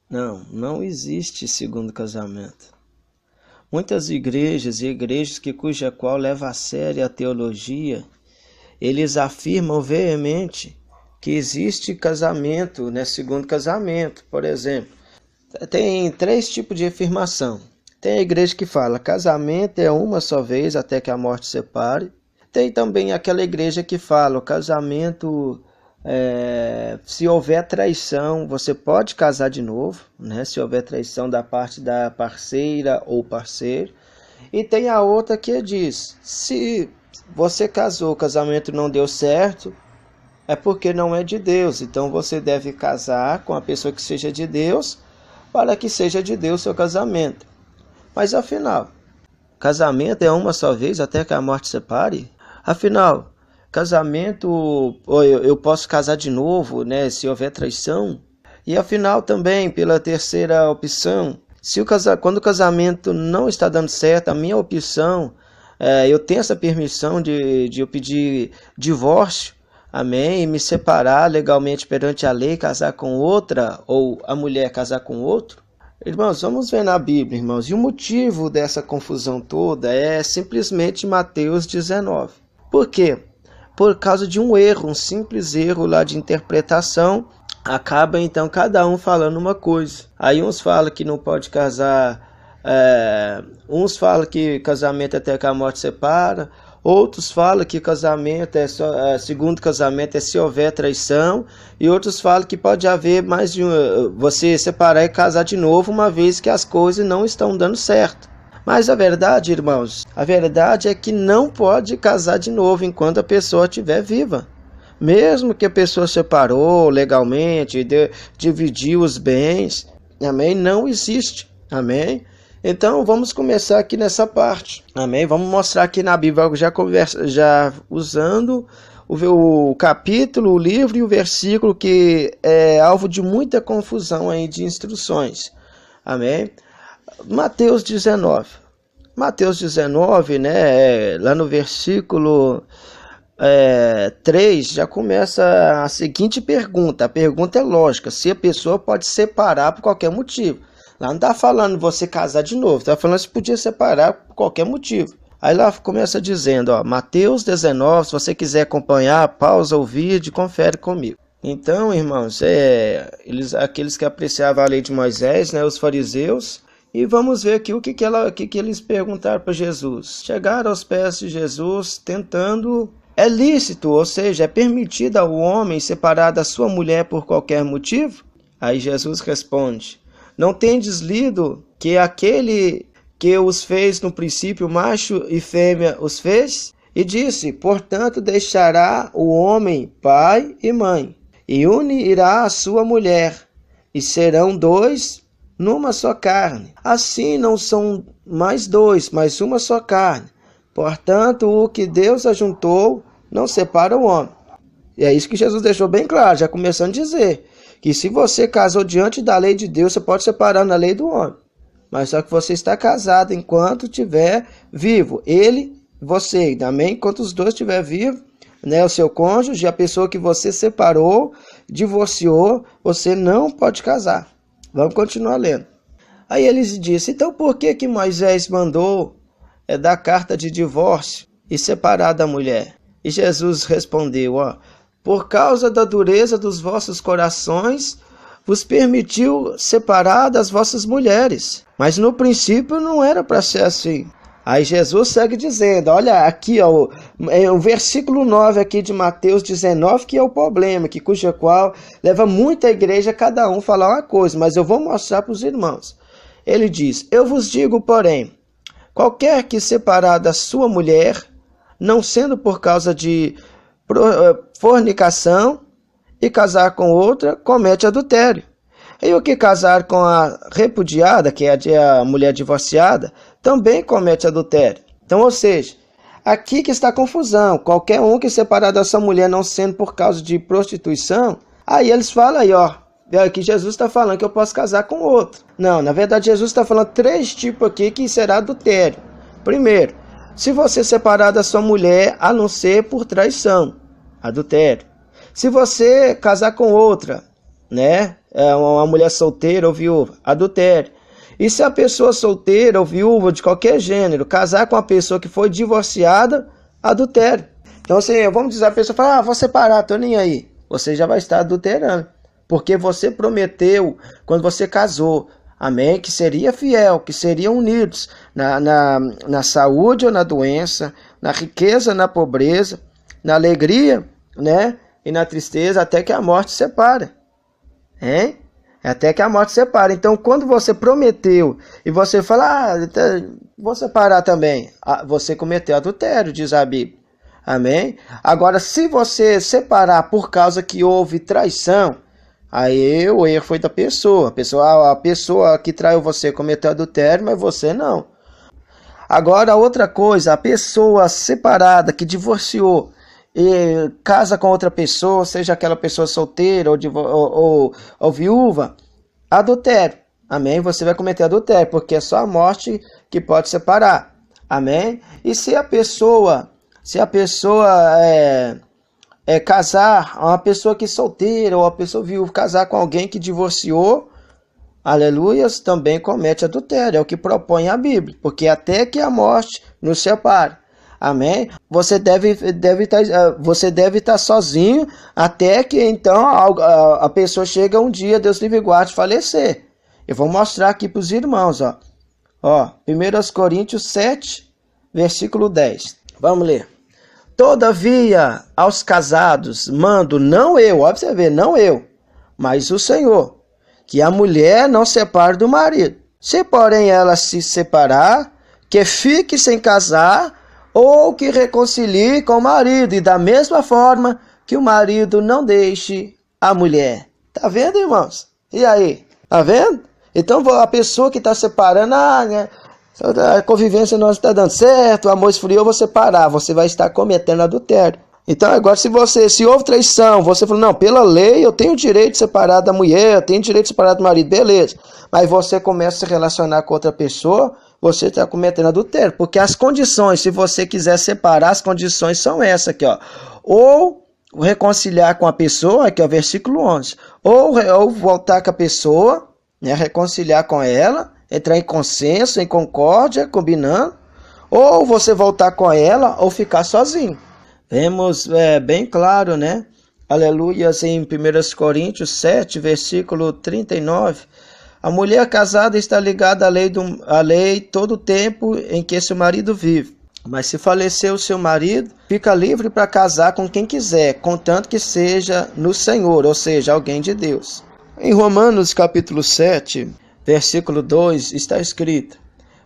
Não, não existe segundo casamento. Muitas igrejas e igrejas cuja qual leva a sério a teologia, eles afirmam veemente que existe casamento, né, segundo casamento. Por exemplo, tem 3 tipos de afirmação. Tem a igreja que fala casamento é uma só vez até que a morte separe. Tem também aquela igreja que fala o casamento, se houver traição, você pode casar de novo, né? Se houver traição da parte da parceira ou parceiro. E tem a outra que diz, se você casou, o casamento não deu certo, é porque não é de Deus. Então você deve casar com a pessoa que seja de Deus, para que seja de Deus seu casamento. Mas afinal, casamento é uma só vez até que a morte separe? Afinal, casamento, eu posso casar de novo, né, se houver traição? E afinal também, pela terceira opção, quando o casamento não está dando certo, a minha opção, eu tenho essa permissão de eu pedir divórcio, amém, e me separar legalmente perante a lei, casar com outra, ou a mulher casar com outro? Irmãos, vamos ver na Bíblia, irmãos, e o motivo dessa confusão toda é simplesmente Mateus 19. Por quê? Por causa de um erro, um simples erro lá de interpretação, acaba então cada um falando uma coisa. Aí uns falam que não pode casar, uns falam que casamento até que a morte separa, outros falam que casamento segundo casamento é se houver traição, e outros falam que pode haver mais de você separar e casar de novo, uma vez que as coisas não estão dando certo. Mas a verdade, irmãos, a verdade é que não pode casar de novo enquanto a pessoa estiver viva. Mesmo que a pessoa separou legalmente, dividiu os bens, amém? Não existe, amém? Então vamos começar aqui nessa parte, amém? Vamos mostrar aqui na Bíblia, já usando o capítulo, o livro e o versículo que é alvo de muita confusão aí de instruções, amém? Mateus 19, né, lá no versículo 3, já começa a seguinte pergunta. A pergunta é lógica, se a pessoa pode separar por qualquer motivo. Lá não está falando você casar de novo, está falando se podia separar por qualquer motivo. Aí lá começa dizendo, Mateus 19, se você quiser acompanhar, pausa o vídeo e confere comigo. Então, irmãos, aqueles que apreciavam a lei de Moisés, né, os fariseus, e vamos ver aqui o que eles perguntaram para Jesus. Chegaram aos pés de Jesus tentando... É lícito, ou seja, é permitido ao homem separar da sua mulher por qualquer motivo? Aí Jesus responde, não tendes lido que aquele que os fez no princípio, macho e fêmea os fez? E disse, portanto deixará o homem pai e mãe, e unirá a sua mulher, e serão 2 numa só carne. Assim não são mais 2, mas uma só carne. Portanto, o que Deus ajuntou, não separa o homem. E é isso que Jesus deixou bem claro, já começando a dizer, que se você casou diante da lei de Deus, você pode separar na lei do homem. Mas só que você está casado enquanto estiver vivo. Ele, você, amém? Enquanto os dois estiverem vivos, né, o seu cônjuge, a pessoa que você separou, divorciou, você não pode casar. Vamos continuar lendo. Aí eles dizem, então por que Moisés mandou dar carta de divórcio e separar da mulher? E Jesus respondeu, por causa da dureza dos vossos corações, vos permitiu separar das vossas mulheres. Mas no princípio não era para ser assim. Aí Jesus segue dizendo, olha aqui, o versículo 9 aqui de Mateus 19, que é o problema, cuja qual leva muita igreja cada um falar uma coisa, mas eu vou mostrar para os irmãos. Ele diz, eu vos digo, porém, qualquer que separar da sua mulher, não sendo por causa de fornicação, e casar com outra, comete adultério. E o que casar com a repudiada, que é a mulher divorciada, também comete adultério. Então, ou seja, aqui que está a confusão. Qualquer um que separar da sua mulher não sendo por causa de prostituição, aí eles falam aí, que Jesus está falando que eu posso casar com outro. Não, na verdade Jesus está falando 3 tipos aqui que será adultério. Primeiro, se você separar da sua mulher a não ser por traição, adultério. Se você casar com outra, né, uma mulher solteira ou viúva? Adultério. E se a pessoa solteira ou viúva de qualquer gênero casar com uma pessoa que foi divorciada, adultério. Então, assim, vamos dizer, a pessoa fala, vou separar, tô nem aí. Você já vai estar adulterando. Porque você prometeu, quando você casou, amém, que seria fiel, que seriam unidos na saúde ou na doença, na riqueza, na pobreza, na alegria, né? E na tristeza, até que a morte separe. Hein? Até que a morte separe. Então, quando você prometeu e você fala, vou separar também, você cometeu adultério, diz a Bíblia. Amém? Agora, se você separar por causa que houve traição, aí o erro foi da pessoa. A pessoa que traiu você cometeu adultério, mas você não. Agora, outra coisa, a pessoa separada que divorciou e casa com outra pessoa, seja aquela pessoa solteira ou viúva, adultério. Amém? Você vai cometer adultério, porque é só a morte que pode separar. Amém? E se a pessoa casar, uma pessoa que é solteira ou uma pessoa viúva, casar com alguém que divorciou, aleluias, também comete adultério. É o que propõe a Bíblia, porque até que a morte nos separe. Amém? Você deve estar sozinho até que então a pessoa chega um dia, Deus livre e guarde, falecer. Eu vou mostrar aqui para os irmãos, ó. 1 Coríntios 7, versículo 10. Vamos ler. Todavia, aos casados mando, não eu, ó, você vê, não eu, mas o Senhor, que a mulher não separe do marido. Se, porém, ela se separar, que fique sem casar, ou que reconcilie com o marido, e da mesma forma que o marido não deixe a mulher. Tá vendo, irmãos? E aí? Tá vendo? Então, a pessoa que está separando, a convivência não está dando certo, o amor esfriou, eu vou separar, você vai estar cometendo adultério. Então, agora, se houve traição, você falou, não, pela lei eu tenho o direito de separar da mulher, eu tenho o direito de separar do marido, beleza. Mas você começa a se relacionar com outra pessoa, você está cometendo adultério. Porque as condições, se você quiser separar, as condições são essas aqui, ó. Ou reconciliar com a pessoa, aqui é o versículo 11. Ou voltar com a pessoa, né, reconciliar com ela, entrar em consenso, em concórdia, combinando. Ou você voltar com ela, ou ficar sozinho. Vemos bem claro, né? Aleluia, em 1 Coríntios 7, versículo 39. A mulher casada está ligada à lei todo o tempo em que seu marido vive. Mas se falecer o seu marido, fica livre para casar com quem quiser, contanto que seja no Senhor, ou seja, alguém de Deus. Em Romanos capítulo 7, versículo 2, está escrito: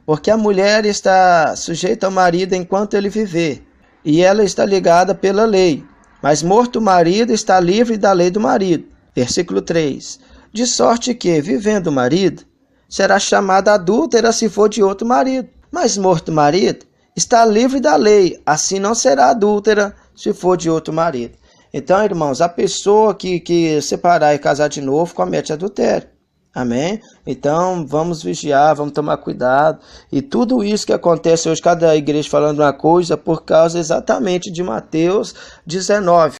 porque a mulher está sujeita ao marido enquanto ele viver, e ela está ligada pela lei, mas morto o marido está livre da lei do marido. Versículo 3. De sorte que, vivendo o marido, será chamada adúltera se for de outro marido. Mas morto o marido está livre da lei, assim não será adúltera se for de outro marido. Então, irmãos, a pessoa que separar e casar de novo comete adultério. Amém? Então, vamos vigiar, vamos tomar cuidado. E tudo isso que acontece hoje, cada igreja falando uma coisa, por causa exatamente de Mateus 19.